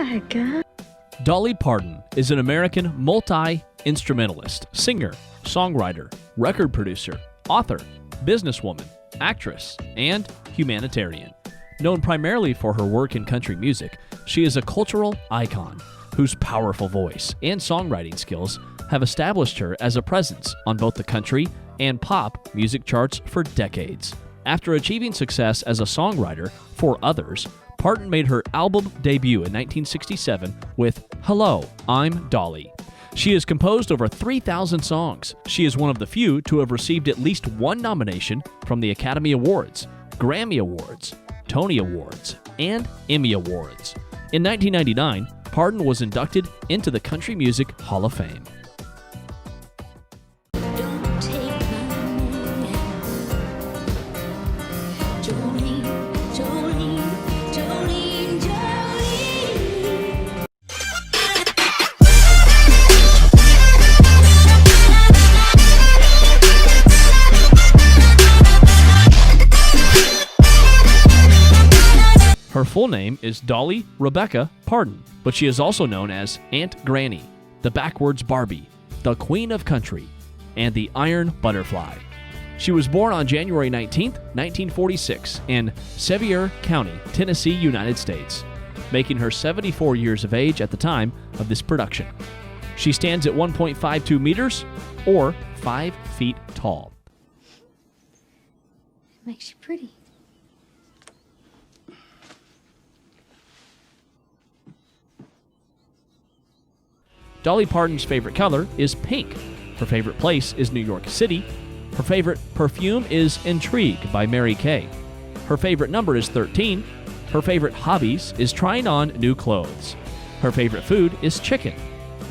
my God. Dolly Parton is an American multi-instrumentalist, singer, songwriter, record producer, author, businesswoman, actress, and humanitarian. Known primarily for her work in country music, she is a cultural icon whose powerful voice and songwriting skills have established her as a presence on both the country and pop music charts for decades. After achieving success as a songwriter for others, Parton made her album debut in 1967 with Hello, I'm Dolly. She has composed over 3,000 songs. She is one of the few to have received at least one nomination from the Academy Awards, Grammy Awards, Tony Awards, and Emmy Awards. In 1999, Parton was inducted into the Country Music Hall of Fame. Her full name is Dolly Rebecca Parton, but she is also known as Aunt Granny, the Backwards Barbie, the Queen of Country, and the Iron Butterfly. She was born on January 19, 1946, in Sevier County, Tennessee, United States, making her 74 years of age at the time of this production. She stands at 1.52 meters, or 5 feet tall. Makes you pretty. Dolly Parton's favorite color is pink. Her favorite place is New York City. Her favorite perfume is Intrigue by Mary Kay. Her favorite number is 13. Her favorite hobbies is trying on new clothes. Her favorite food is chicken.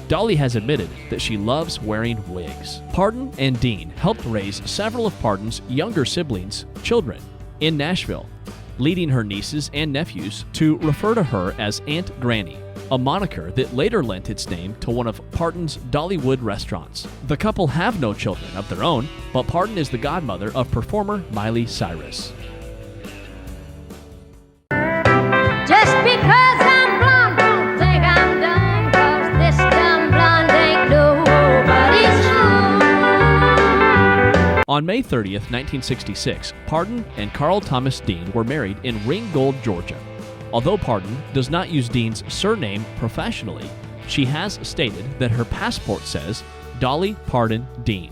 Dolly has admitted that she loves wearing wigs. Parton and Dean helped raise several of Parton's younger siblings' children in Nashville, leading her nieces and nephews to refer to her as Aunt Granny, a moniker that later lent its name to one of Parton's Dollywood restaurants. The couple have no children of their own, but Parton is the godmother of performer Miley Cyrus. Just because I'm blonde, don't think I'm dumb, 'cause this dumb blonde ain't nobody's fool. On May 30th, 1966, Parton and Carl Thomas Dean were married in Ringgold, Georgia. Although Parton does not use Dean's surname professionally, she has stated that her passport says Dolly Parton Dean,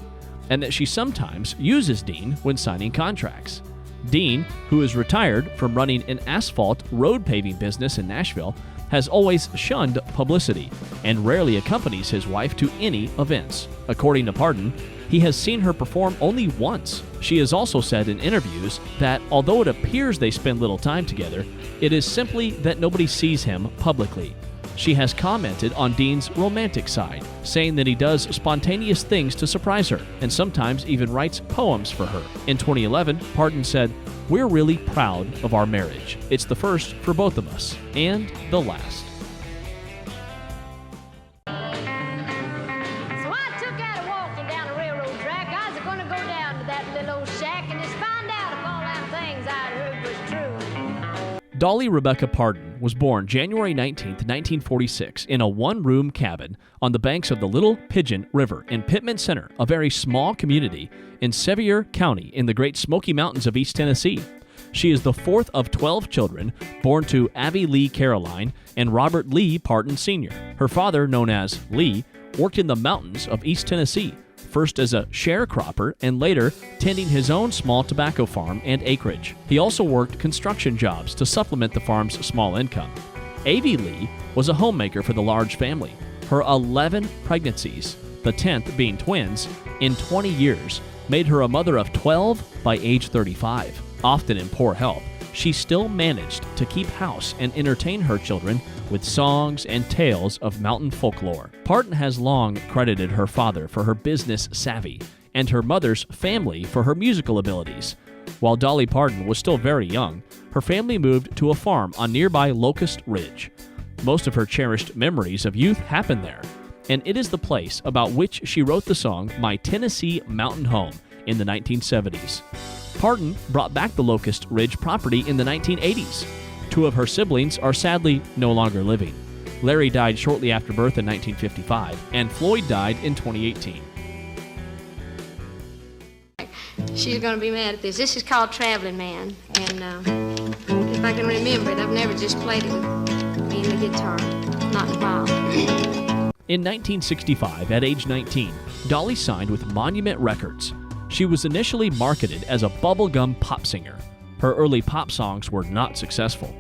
and that she sometimes uses Dean when signing contracts. Dean, who is retired from running an asphalt road paving business in Nashville, has always shunned publicity and rarely accompanies his wife to any events. According to Parton, he has seen her perform only once. She has also said in interviews that although it appears they spend little time together, it is simply that nobody sees him publicly. She has commented on Dean's romantic side, saying that he does spontaneous things to surprise her and sometimes even writes poems for her. In 2011, Parton said, "We're really proud of our marriage. It's the first for both of us, and the last." So I took out a walking down the railroad track. I was gonna go down to that little old shack and just find out if all them things I'd heard was true. Dolly Rebecca Parton was born January 19, 1946, in a one-room cabin on the banks of the Little Pigeon River in Pittman Center, a very small community in Sevier County in the Great Smoky Mountains of East Tennessee. She is the fourth of 12 children born to Abby Lee Caroline and Robert Lee Parton Sr. Her father, known as Lee, worked in the mountains of East Tennessee, first as a sharecropper and later tending his own small tobacco farm and acreage. He also worked construction jobs to supplement the farm's small income. Avie Lee was a homemaker for the large family. Her 11 pregnancies, the 10th being twins, in 20 years, made her a mother of 12 by age 35. Often in poor health, she still managed to keep house and entertain her children with songs and tales of mountain folklore. Parton has long credited her father for her business savvy and her mother's family for her musical abilities. While Dolly Parton was still very young, her family moved to a farm on nearby Locust Ridge. Most of her cherished memories of youth happened there, and it is the place about which she wrote the song My Tennessee Mountain Home in the 1970s. Parton brought back the Locust Ridge property in the 1980s. Two of her siblings are sadly no longer living. Larry died shortly after birth in 1955, and Floyd died in 2018. She's going to be mad at this. This is called Traveling Man, and if I can remember it, I've never just played it with me and the guitar. Not in a while. In 1965, at age 19, Dolly signed with Monument Records. She was initially marketed as a bubblegum pop singer. Her early pop songs were not successful.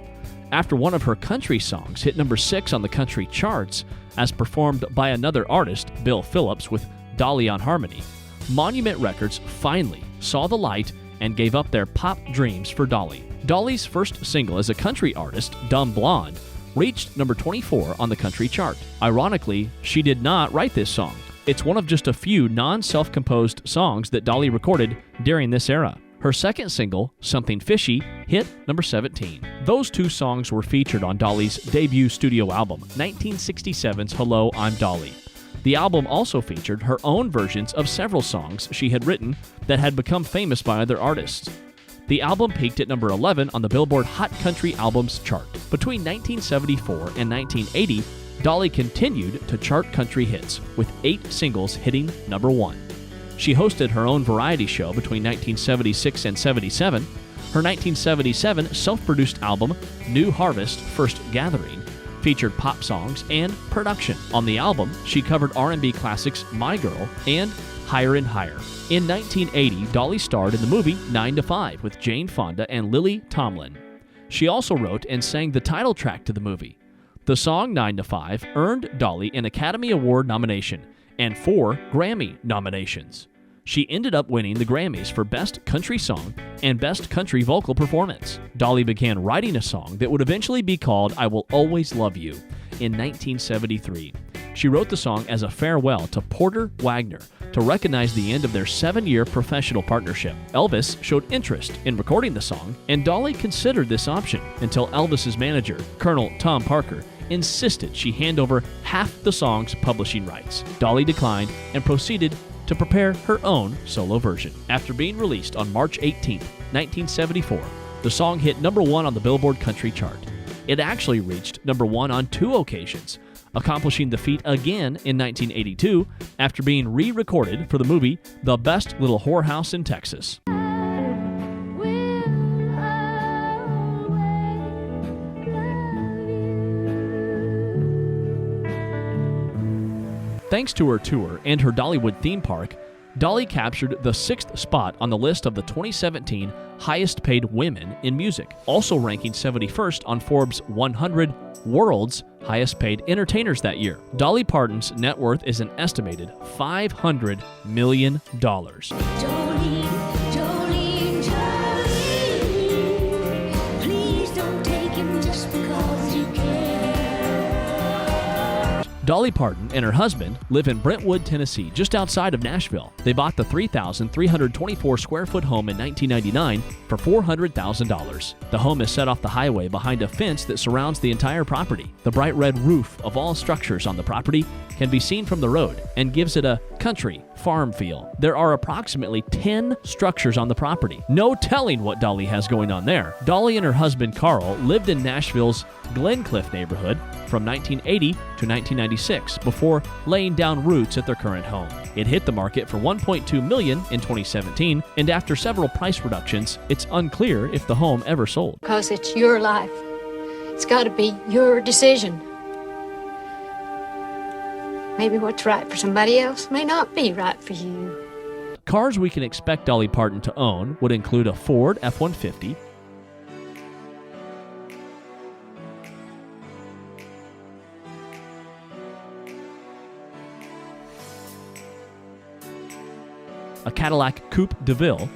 After one of her country songs hit number 6 on the country charts, as performed by another artist, Bill Phillips, with Dolly on harmony, Monument Records finally saw the light and gave up their pop dreams for Dolly. Dolly's first single as a country artist, Dumb Blonde, reached number 24 on the country chart. Ironically, she did not write this song. It's one of just a few non-self-composed songs that Dolly recorded during this era. Her second single, Something Fishy, hit number 17. Those two songs were featured on Dolly's debut studio album, 1967's Hello, I'm Dolly. The album also featured her own versions of several songs she had written that had become famous by other artists. The album peaked at number 11 on the Billboard Hot Country Albums chart. Between 1974 and 1980, Dolly continued to chart country hits, with 8 singles hitting number 1. She hosted her own variety show between 1976 and 77. Her 1977 self-produced album, New Harvest First Gathering, featured pop songs and production. On the album, she covered R&B classics My Girl and Higher and Higher. In 1980, Dolly starred in the movie 9 to 5 with Jane Fonda and Lily Tomlin. She also wrote and sang the title track to the movie. The song 9 to 5 earned Dolly an Academy Award nomination and 4 Grammy nominations. She ended up winning the Grammys for Best Country Song and Best Country Vocal Performance. Dolly began writing a song that would eventually be called I Will Always Love You in 1973. She wrote the song as a farewell to Porter Wagoner to recognize the end of their 7-year professional partnership. Elvis showed interest in recording the song, and Dolly considered this option until Elvis's manager, Colonel Tom Parker, insisted she hand over half the song's publishing rights. Dolly declined and proceeded to prepare her own solo version. After being released on March 18, 1974, the song hit number 1 on the Billboard Country chart. It actually reached number 1 on 2 occasions, accomplishing the feat again in 1982 after being re-recorded for the movie The Best Little Whorehouse in Texas. Thanks to her tour and her Dollywood theme park, Dolly captured the 6th spot on the list of the 2017 highest paid women in music, also ranking 71st on Forbes' 100 World's highest paid entertainers that year. Dolly Parton's net worth is an estimated $500 million. Jolene, Jolene, Jolene, please don't take him just because you can. Dolly Parton and her husband live in Brentwood, Tennessee, just outside of Nashville. They bought the 3,324 square foot home in 1999 for $400,000. The home is set off the highway behind a fence that surrounds the entire property. The bright red roof of all structures on the property can be seen from the road and gives it a country farm feel. There are approximately 10 structures on the property. No telling what Dolly has going on there. Dolly and her husband Carl lived in Nashville's Glencliff neighborhood from 1980 to 1996 before laying down roots at their current home. It hit the market for $1.2 million in 2017, and after several price reductions, it's unclear if the home ever sold. Because it's your life. It's got to be your decision. Maybe what's right for somebody else may not be right for you. Cars we can expect Dolly Parton to own would include a Ford F-150, a Cadillac Coupe de Ville,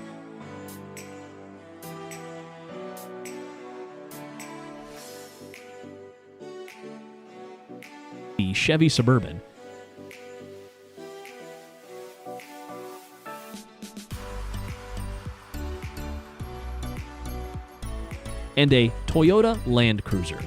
the Chevy Suburban, and a Toyota Land Cruiser.